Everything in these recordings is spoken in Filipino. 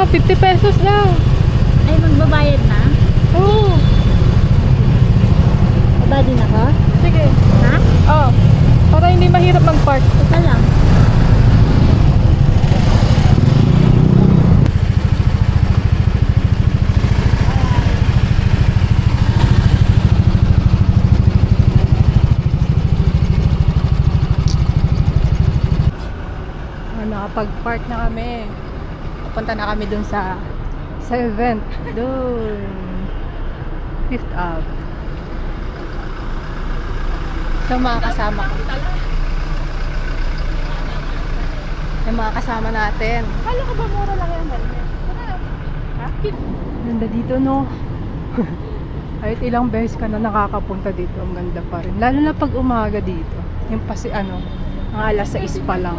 50 pesos lang. Ay, magbabayad na? Oo. Baba din ako? Sige. Ha? Oo. Para hindi mahirap mag-park. Ito lang. Nakapag-park na kami. Papunta na kami dun sa event. Dun. Fifth Ave. So, mga kasama ko. Yung mga kasama natin. Kala ko ba mura lang yung helmet? Ha? Ganda dito, no? Kahit ilang beses ka na nakakapunta dito, ang ganda pa rin. Lalo na pag umaga dito. Yung pasi ang alas 6 pa lang.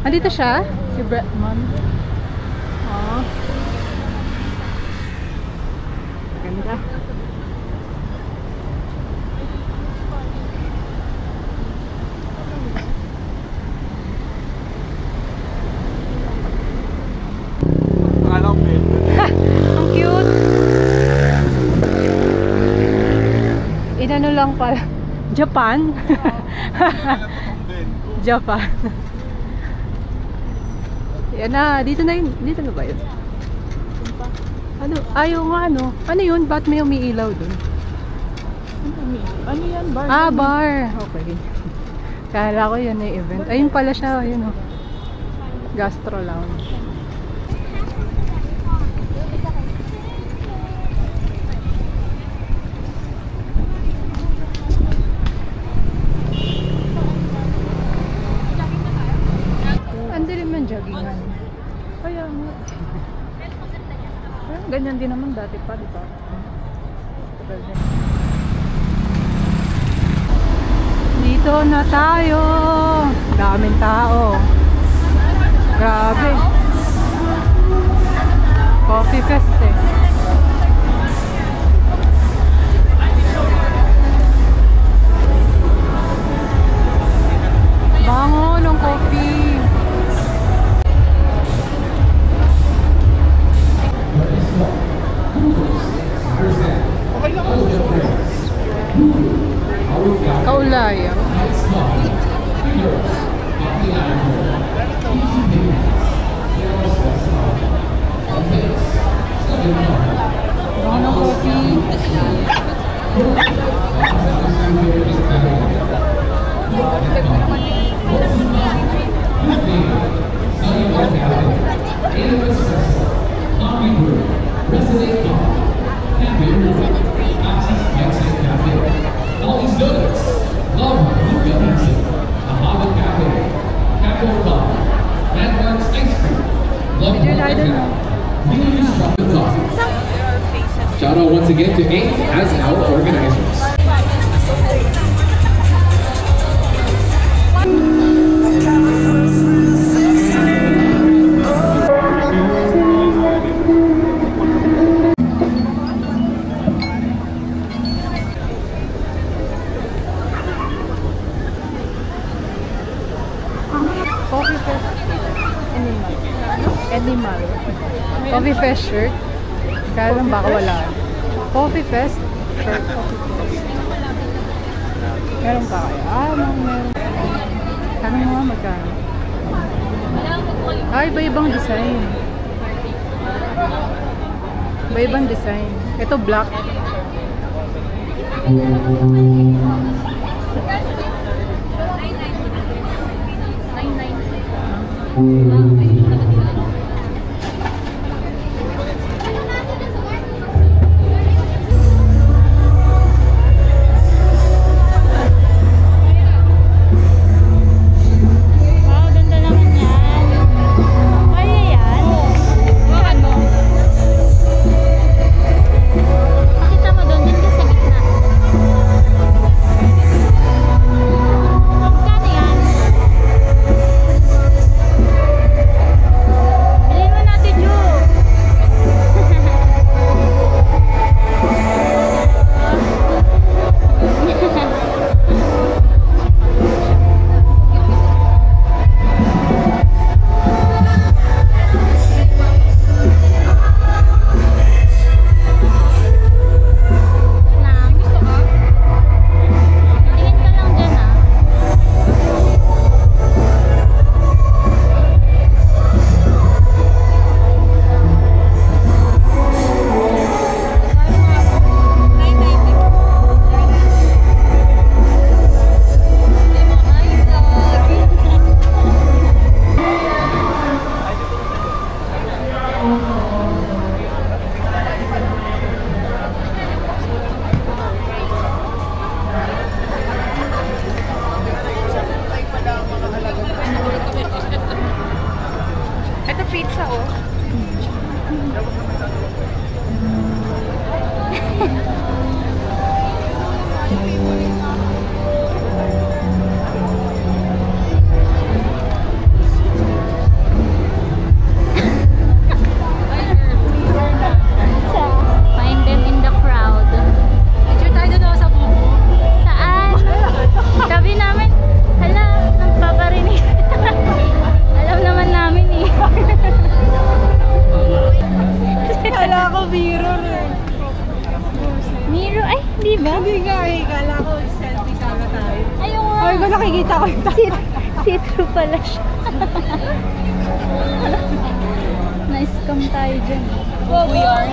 Andito siya? Si Bretman. Oh. Ganda. Ang cute. Inano lang pala. Japan? Japan. Yan na, dito na yun. Dito na ba yun? Ano? Ayaw nga, ano? Ano yun? Ba't may umiilaw dun? Ano yan? Bar? Ah, bar. Okay. Kala ko yan yung event. Ayun pala siya, ayun o. Gastro lounge. Joggingan. Kaya nga. Ganyan din naman dati pa, di ba? Dito na tayo. Daming tao. Grabe. Coffee fest eh. Bango ng coffee. Kaulayaw. Bango ng coffee. Shout out once again to Inc. as our organizers. Coffee Fest. Animal. Coffee Fest shirt. Kaya lang baka wala. Coffee Fest shirt. Coffee Fest. Meron pa kaya? Meron. Kano nga magkano? Iba-ibang design. Iba-ibang design. Ito black. Lamesa, oh. Find them in the crowd. Picture tayo doon sa bubo. Saan? Sabi namin, hala, nagpaparinig. Alam naman namin eh. Kala ko biro eh. Miro, ay, di ba? Hindi nga eh. Kala ko selfie sana tayo. Ayaw nga. Ay, ko nakikita ko yung See-through pala siya. Na-scam tayo dyan. we are.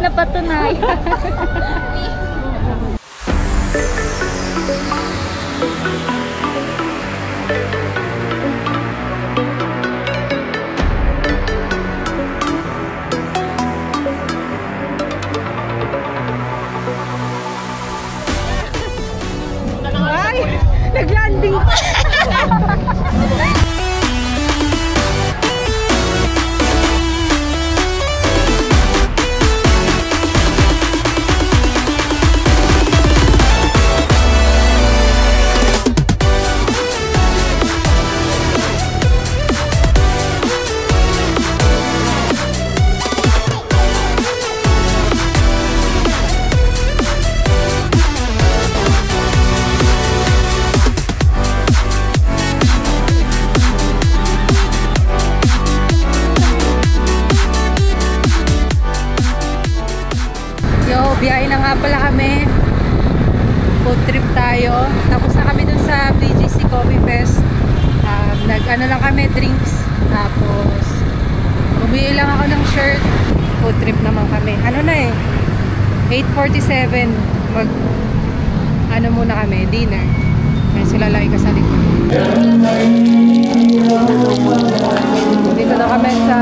Napatunayan. Ay! Naglanding pa! Biyahe na nga pala kami. Food trip tayo. Tapos na kami dun sa BGC Coffee Fest. Nag-ano lang kami, drinks. Tapos, bumili lang ako ng shirt. Food trip naman kami. Ano na eh, 8:47. Ano muna kami, dinner. Ayan sila lagi ka sa likod. Dito na kami sa